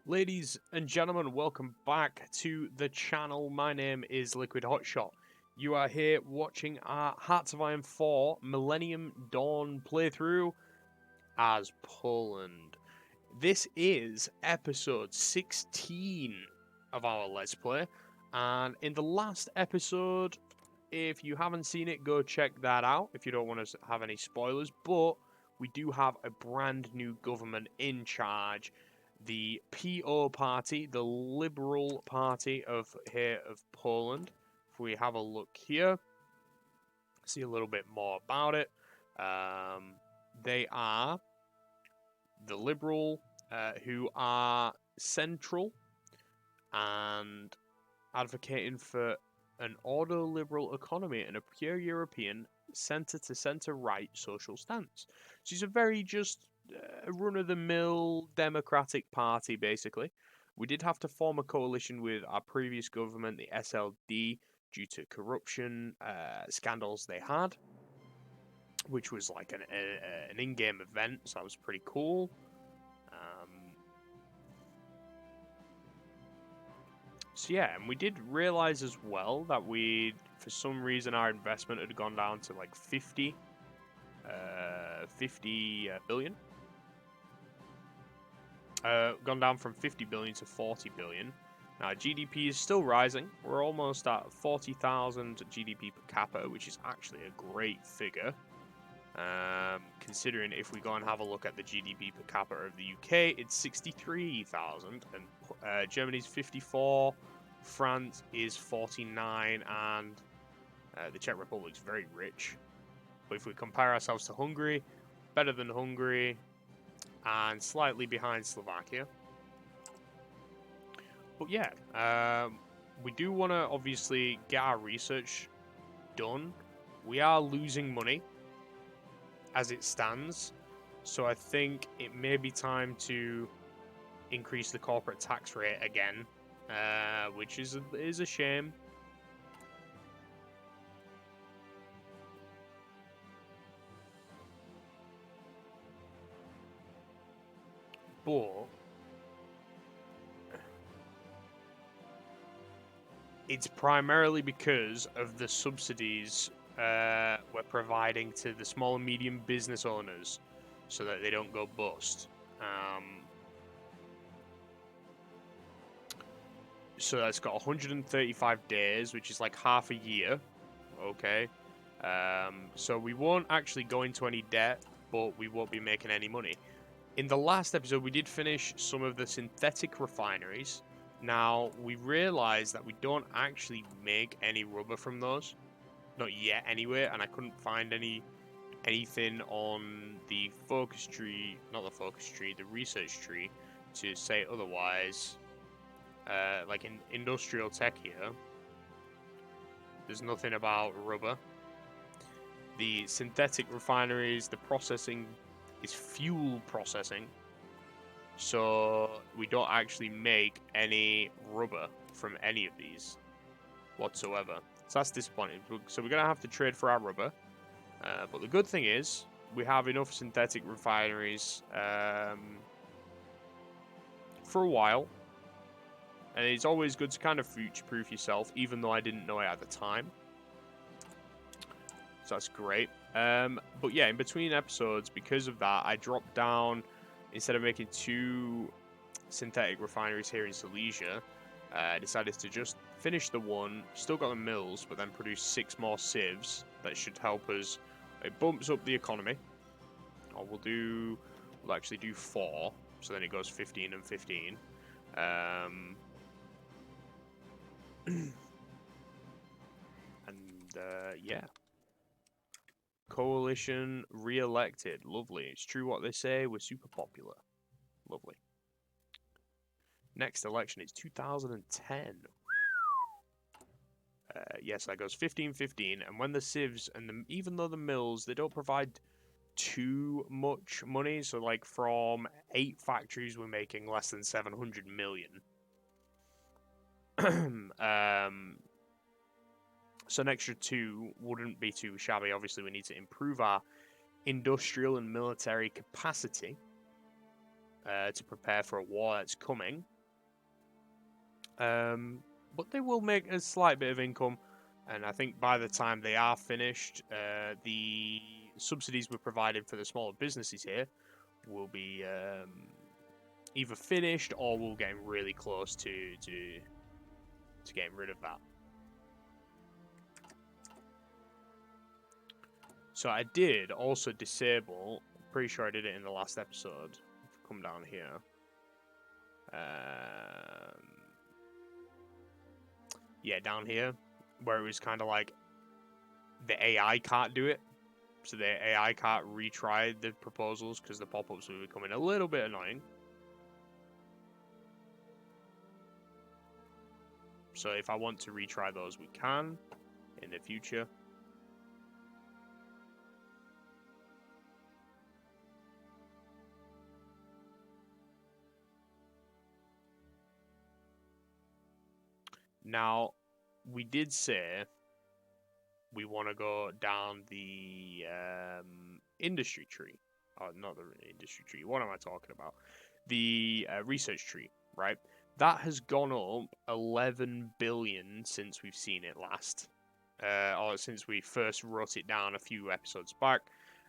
Ladies and gentlemen, welcome back to the channel. My name is Liquid Hotshot. You are here watching our Hearts of Iron 4 Millennium Dawn playthrough as Poland. This is episode 16 of our Let's Play, and in the last episode, if you haven't seen it, go check that out if you don't want to have any spoilers, but we do have a brand new government in charge. The PO party, the Liberal Party of Poland. If we have a look here, see a little bit more about it. They are the Liberal, who are central and advocating for an ordo-liberal economy and a pure European centre-to-centre right social stance. So it's a very just a run-of-the-mill democratic party, basically. We did have to form a coalition with our previous government, the SLD, due to corruption scandals they had, which was like an in-game event, so that was pretty cool. So yeah, and we did realize as well that for some reason, our investment had gone down to like 50 billion. Gone down from 50 billion to 40 billion. Now, GDP is still rising. We're almost at 40,000 GDP per capita, which is actually a great figure. Considering if we go and have a look at the GDP per capita of the UK, it's 63,000, and Germany's 54, France is 49, and the Czech Republic's very rich. But if we compare ourselves to Hungary, better than Hungary, and slightly behind Slovakia. But yeah, we do want to obviously get our research done. We are losing money as it stands, so I think it may be time to increase the corporate tax rate again, which is a shame. But it's primarily because of the subsidies we're providing to the small and medium business owners so that they don't go bust. So that's got 135 days, which is like half a year. Okay. So we won't actually go into any debt, but we won't be making any money. In the last episode, we did finish some of the synthetic refineries. Now, we realized that we don't actually make any rubber from those. Not yet, anyway, and I couldn't find anything on the focus tree, not the focus tree, the research tree, to say otherwise. Like in industrial tech here, there's nothing about rubber. The synthetic refineries, the processing is fuel processing, so we don't actually make any rubber from any of these whatsoever. So that's disappointing. So we're gonna have to trade for our rubber. But the good thing is we have enough synthetic refineries for a while. And it's always good to kind of future-proof yourself, even though I didn't know it at the time. So that's great. But yeah, in between episodes, because of that, I dropped down, instead of making 2 synthetic refineries here in Silesia, I decided to just finish the one, still got the mills, but then produce 6 more sieves that should help us. It bumps up the economy. Or we'll actually do 4, so then it goes 15 and 15. Yeah. Coalition re-elected. Lovely. It's true what they say. We're super popular. Lovely. Next election is 2010. Yes, that goes 15-15. And when the sieves and even though the mills, they don't provide too much money. So like from 8 factories, we're making less than 700 million. So an extra 2 wouldn't be too shabby. Obviously, we need to improve our industrial and military capacity to prepare for a war that's coming. But they will make a slight bit of income, and I think by the time they are finished, the subsidies we're providing for the smaller businesses here will be either finished or we'll get really close to getting rid of that. So I did also disable, pretty sure I did it in the last episode. Come down here. Yeah, down here, where it was kind of like the AI can't do it. So the AI can't retry the proposals because the pop-ups were becoming a little bit annoying. So if I want to retry those, we can in the future. Now, we did say we want to go down the industry tree. Oh, not the industry tree. What am I talking about? The research tree, right? That has gone up 11 billion since we've seen it last. Or since we first wrote it down a few episodes back.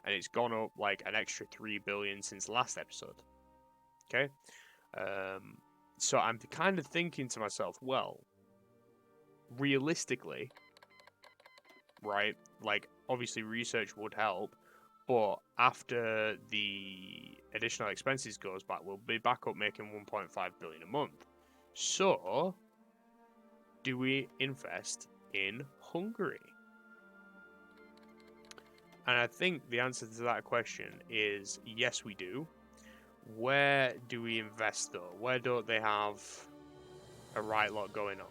And it's gone up like an extra 3 billion since last episode. Okay? So I'm kind of thinking to myself, well, realistically, right? Like, obviously, research would help, but after the additional expenses goes back, we'll be back up making 1.5 billion a month. So, do we invest in Hungary? And I think the answer to that question is yes, we do. Where do we invest, though? Where don't they have a right lot going on?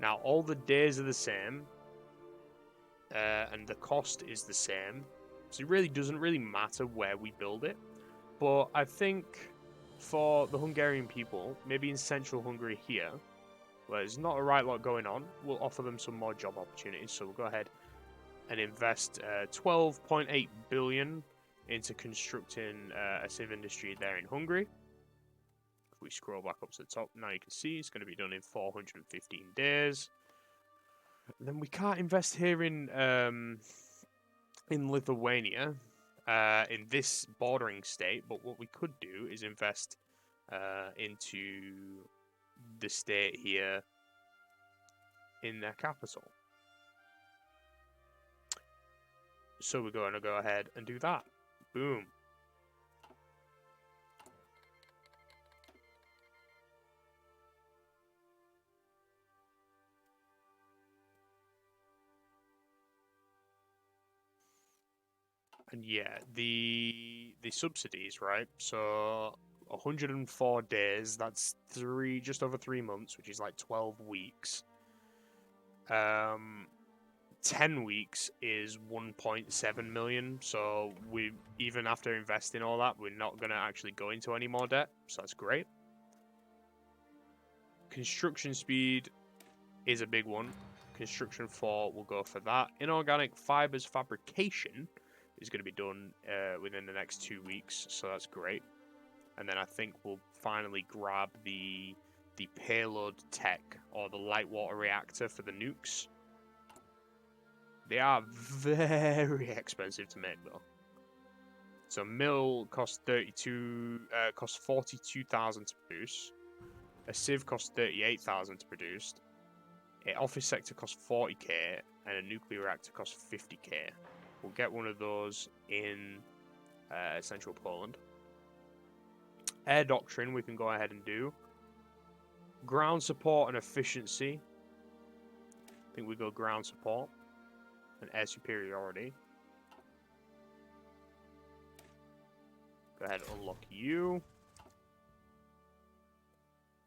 Now, all the days are the same, and the cost is the same, so it really doesn't really matter where we build it. But I think for the Hungarian people, maybe in central Hungary here, where there's not a right lot going on, we'll offer them some more job opportunities. So we'll go ahead and invest 12.8 billion into constructing a civ industry there in Hungary. If we scroll back up to the top, now you can see it's going to be done in 415 days. And then we can't invest here in Lithuania, in this bordering state, but what we could do is invest into the state here in their capital. So we're going to go ahead and do that. Boom. And yeah, the subsidies, right? So 104 days, that's just over 3 months, which is like 12 weeks. 10 weeks is 1.7 million, so we, even after investing all that, we're not going to actually go into any more debt, so that's great. Construction speed is a big one. Construction 4 will go for that. Inorganic fibers fabrication is going to be done within the next 2 weeks, so that's great. And then I think we'll finally grab the payload tech, or the light water reactor for the nukes. They are very expensive to make, though. So mill costs 42,000 to produce. A sieve costs 38,000 to produce. An office sector costs 40k, and a nuclear reactor costs 50k. We'll get one of those in central Poland. Air doctrine we can go ahead and do. Ground support and efficiency. I think we go ground support and air superiority. Go ahead and unlock you.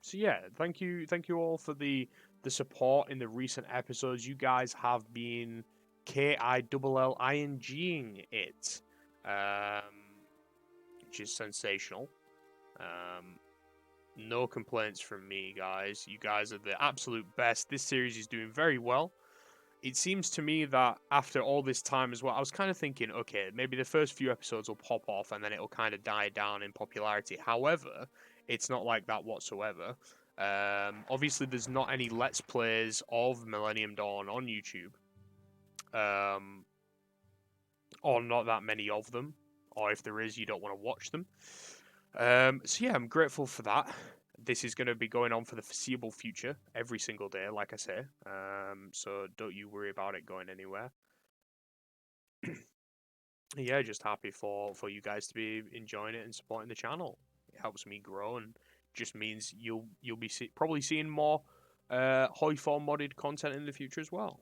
So yeah, thank you all for the support in the recent episodes. You guys have been KILLINGing it, which is sensational. No complaints from me, guys. You guys are the absolute best. This series is doing very well. it seems to me that after all this time as well, I was kind of thinking, okay, maybe the first few episodes will pop off and then it'll kind of die down in popularity. However, it's not like that whatsoever. Obviously, there's not any Let's Plays of Millennium Dawn on YouTube. Or not that many of them. Or if there is, you don't want to watch them. So yeah, I'm grateful for that. This is going to be going on for the foreseeable future, every single day, like I say. So don't you worry about it going anywhere. Yeah, just happy for you guys to be enjoying it and supporting the channel. It helps me grow and just means you'll be probably seeing more HOI4 modded content in the future as well.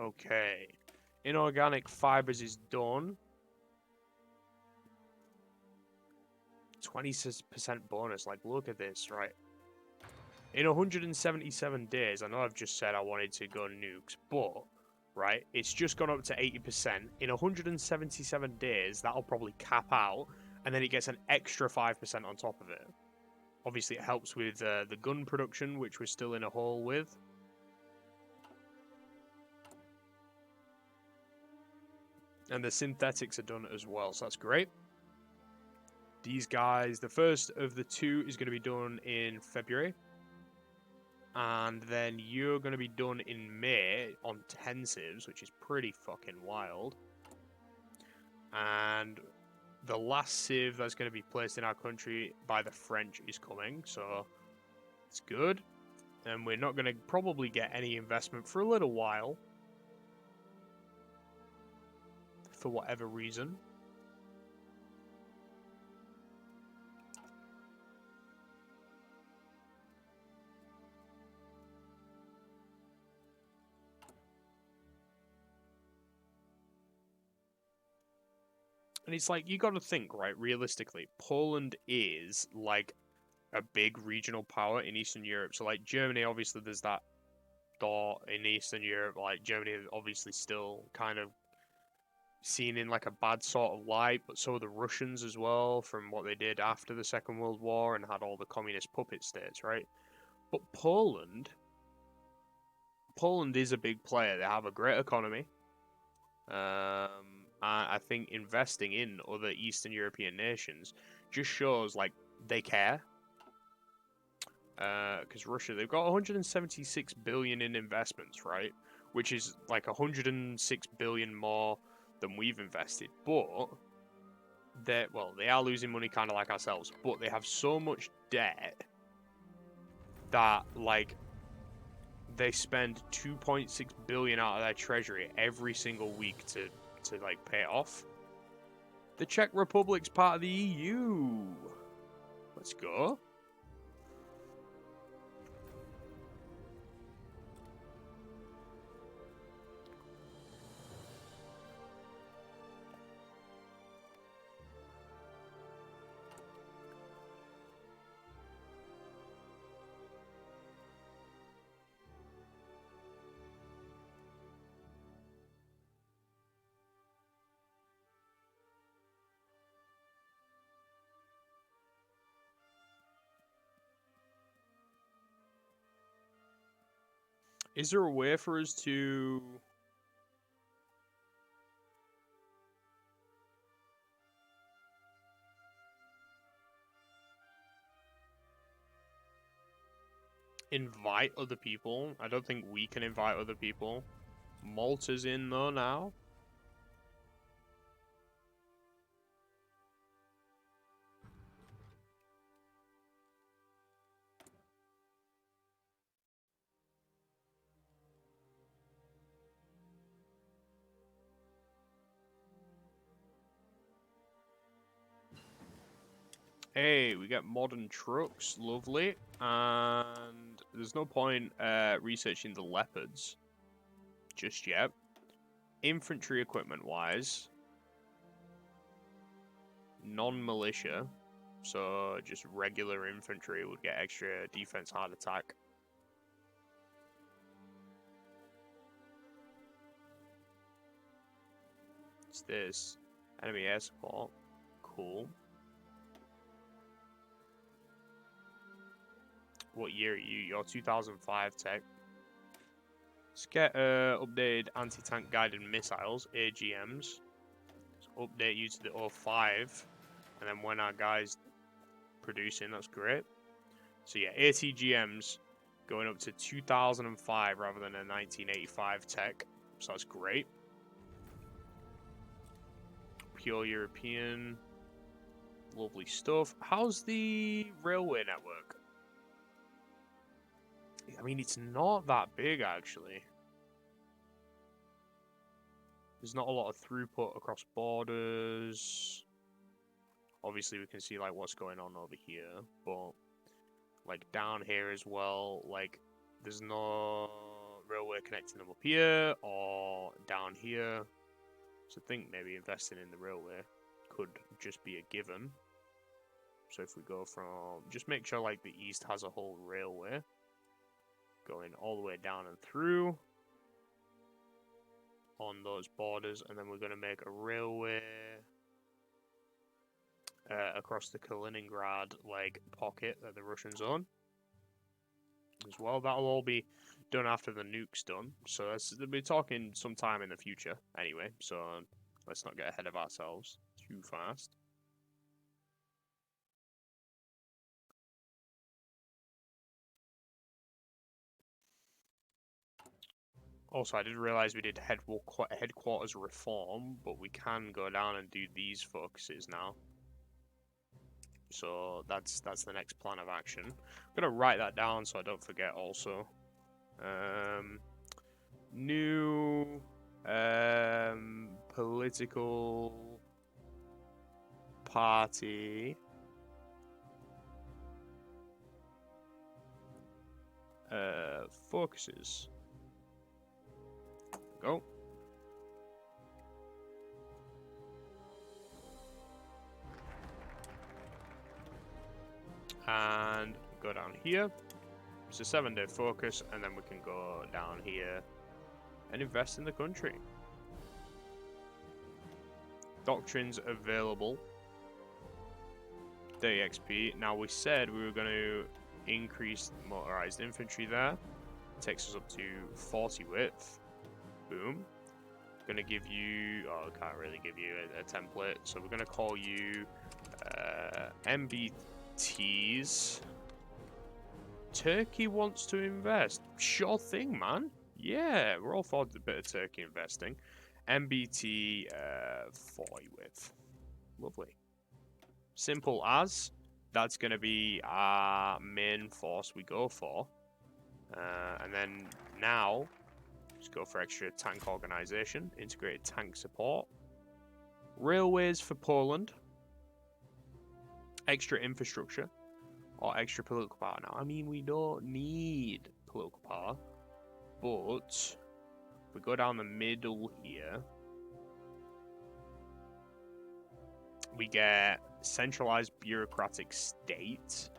Okay, inorganic fibers is done. 20% bonus. Like, look at this, right? In 177 days, I know I've just said I wanted to go nukes, but, right, it's just gone up to 80%. In 177 days, that'll probably cap out, and then it gets an extra 5% on top of it. Obviously, it helps with the gun production, which we're still in a hole with. And the synthetics are done as well, so that's great. These guys, the first of the two is going to be done in February. And then you're going to be done in May on 10 civs, which is pretty fucking wild. And the last civ that's going to be placed in our country by the French is coming, so it's good. And we're not going to probably get any investment for a little while. For whatever reason. And it's like, you got to think, right, realistically, Poland is like a big regional power in Eastern Europe. So, like, Germany, obviously, there's that thought in Eastern Europe. Like, Germany is obviously still kind of seen in like a bad sort of light, but so are the Russians as well, from what they did after the Second World War and had all the communist puppet states, right? But Poland is a big player. They have a great economy. I think investing in other Eastern European nations just shows like they care. Because Russia, they've got 176 billion in investments, right? Which is like 106 billion more than we've invested. But they are losing money kind of like ourselves. But they have so much debt that like they spend 2.6 billion out of their treasury every single week to like pay it off. The Czech Republic's part of the EU. Let's go. Is there a way for us to... invite other people? I don't think we can invite other people. Malta's in though now. Hey, we get modern trucks, lovely. And there's no point researching the leopards just yet. Infantry equipment wise, non-militia, so just regular infantry would get extra defense hard attack. What's this? Enemy air support. Cool. What year are you? You're 2005 tech. Let's get updated anti-tank guided missiles, AGMs. Let's update you to the 05. And then when our guys producing, that's great. So yeah, ATGMs going up to 2005 rather than a 1985 tech. So that's great. Pure European. Lovely stuff. How's the railway network? I mean, it's not that big, actually. There's not a lot of throughput across borders. Obviously, we can see, like, what's going on over here. But, like, down here as well, like, there's no railway connecting them up here or down here. So I think maybe investing in the railway could just be a given. So if we go from... Just make sure, like, the east has a whole railway going all the way down and through on those borders, and then we're going to make a railway across the Kaliningrad like pocket that the Russians own as well. That'll all be done after the nuke's done, so we'll be talking sometime in the future anyway, so let's not get ahead of ourselves too fast. Also, I didn't realize we did headquarters reform, but we can go down and do these focuses now. So that's the next plan of action. I'm gonna write that down so I don't forget. Also, new political party focuses. Go. And go down here. It's a 7-day focus, and then we can go down here and invest in the country. Doctrines available. 30 XP. Now we said we were going to increase motorized infantry there. It takes us up to 40 width. Boom. Gonna give you, oh, I can't really give you a template, so we're gonna call you MBTs. Turkey wants to invest. Sure thing, man. Yeah, we're all for a bit of Turkey investing. MBT 40 width. Lovely. Simple as. That's gonna be our main force we go for. And then now, just go for extra tank organization, integrated tank support, railways for Poland, extra infrastructure, or extra political power. Now, I mean, we don't need political power, but if we go down the middle here, we get centralized bureaucratic state,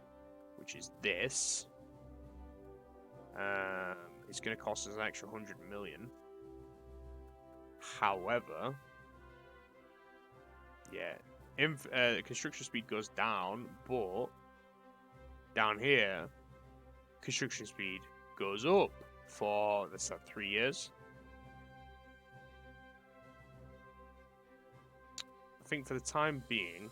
which is this. It's going to cost us an extra 100 million. However, yeah, construction speed goes down, but down here, construction speed goes up for, let's say, 3 years. I think for the time being,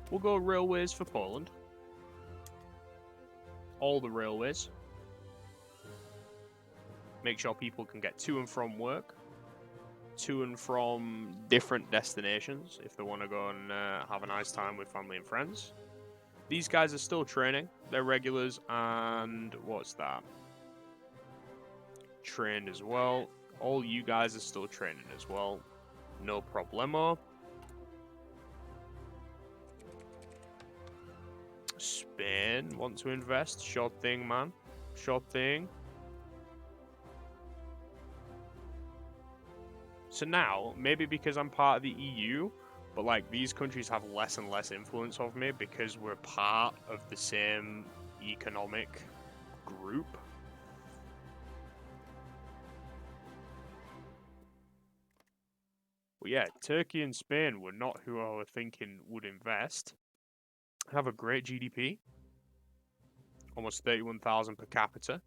we'll go railways for Poland. All the railways. Make sure people can get to and from work. To and from different destinations if they want to go and have a nice time with family and friends. These guys are still training. They're regulars and what's that? Trained as well. All you guys are still training as well. No problemo. Spain want to invest. Sure thing, man. Sure thing. So now, maybe because I'm part of the EU, But like these countries have less and less influence over me because we're part of the same economic group. Well, yeah, Turkey and Spain were not who I was thinking would invest. Have a great GDP, almost 31,000 per capita.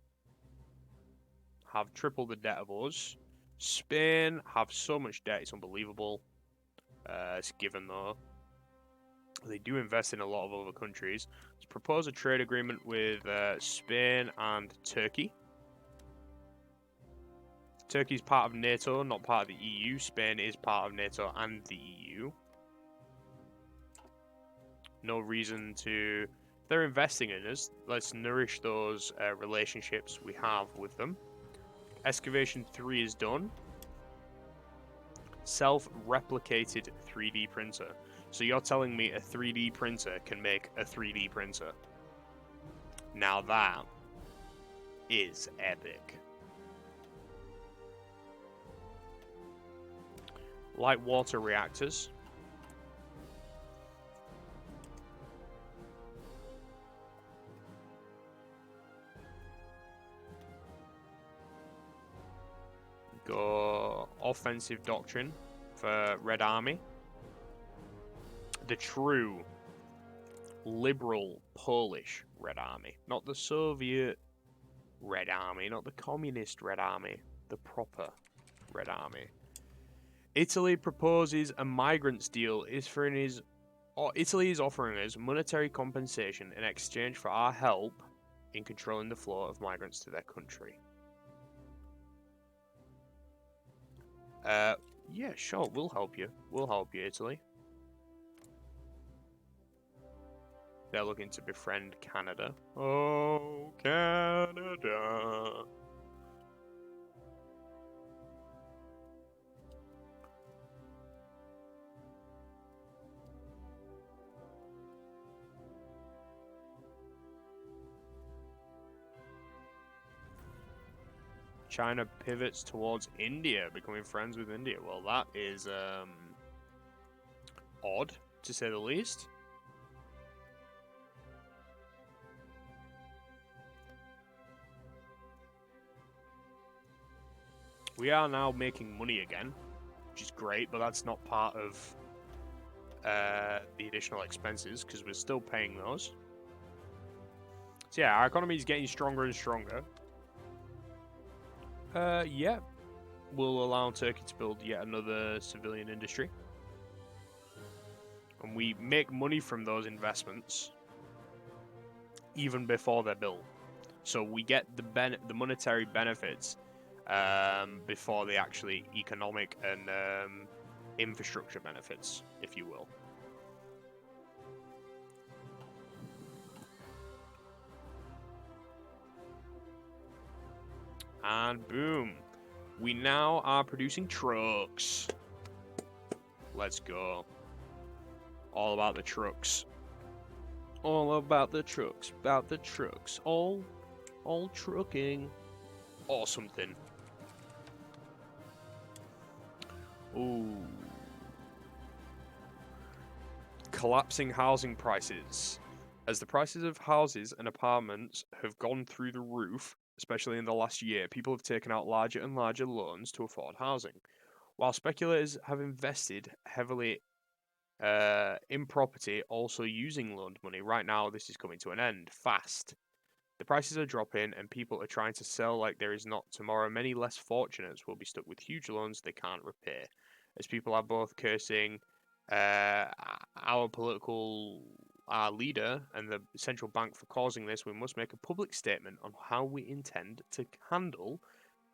Have triple the debt of us. Spain have so much debt, it's unbelievable. It's given though. They do invest in a lot of other countries. Let's propose a trade agreement with Spain and Turkey. Turkey's part of NATO, not part of the EU. Spain is part of NATO and the EU. No reason to... If they're investing in us, let's nourish those relationships we have with them. Excavation 3 is done. Self-replicated 3D printer. So you're telling me a 3D printer can make a 3D printer? Now that is epic. Light water reactors. Go offensive doctrine for Red Army. The true liberal Polish Red Army. Not the Soviet Red Army, not the communist Red Army. The proper Red Army. Italy proposes a migrants deal Italy is offering us monetary compensation in exchange for our help in controlling the flow of migrants to their country. Yeah, sure, we'll help you. We'll help you, Italy. They're looking to befriend Canada. Oh, Canada. China pivots towards India, becoming friends with India. Well, that is odd, to say the least. We are now making money again, which is great, but that's not part of the additional expenses, because we're still paying those. So yeah, our economy is getting stronger and stronger. Yeah, will allow Turkey to build yet another civilian industry. And we make money from those investments even before they're built. So we get the monetary benefits before the actually economic and infrastructure benefits, if you will. And boom. We now are producing trucks. Let's go. All about the trucks. All about the trucks. About the trucks. All trucking. Or something. Ooh. Collapsing housing prices. As the prices of houses and apartments have gone through the roof, especially in the last year, people have taken out larger and larger loans to afford housing. While speculators have invested heavily in property, also using loaned money, right now this is coming to an end fast. The prices are dropping and people are trying to sell like there is not tomorrow. Many less fortunates will be stuck with huge loans they can't repay, as people are both cursing our leader and the central bank for causing this. We must make a public statement on how we intend to handle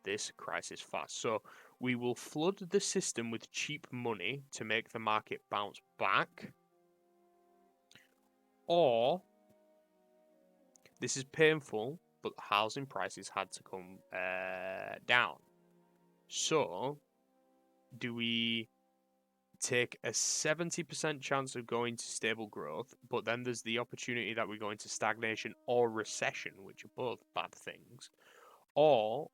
this crisis fast. So we will flood the system with cheap money to make the market bounce back, or this is painful, but housing prices had to come down. So do we take a 70% chance of going to stable growth, but then there's the opportunity that we go into stagnation or recession, which are both bad things, or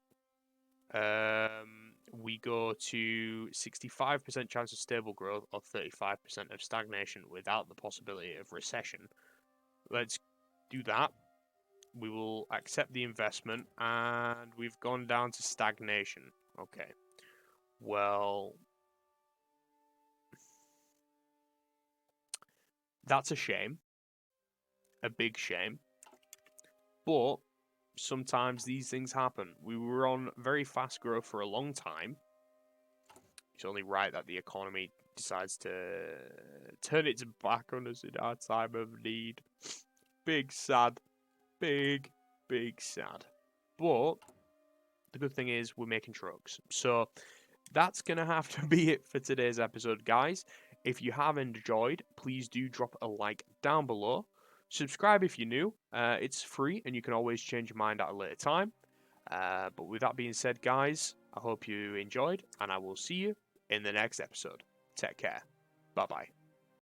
we we go to 65% chance of stable growth or 35% of stagnation without the possibility of recession. Let's do that. We will accept the investment, and we've gone down to stagnation. Okay. Well, that's a shame. A big shame. But sometimes these things happen. We were on very fast growth for a long time. It's only right that the economy decides to turn its back on us in our time of need. Big sad. Big sad. But the good thing is we're making trucks. So that's going to have to be it for today's episode, guys. If you have enjoyed, please do drop a like down below. Subscribe if you're new. It's free and you can always change your mind at a later time. But with that being said, guys, I hope you enjoyed and I will see you in the next episode. Take care. Bye-bye.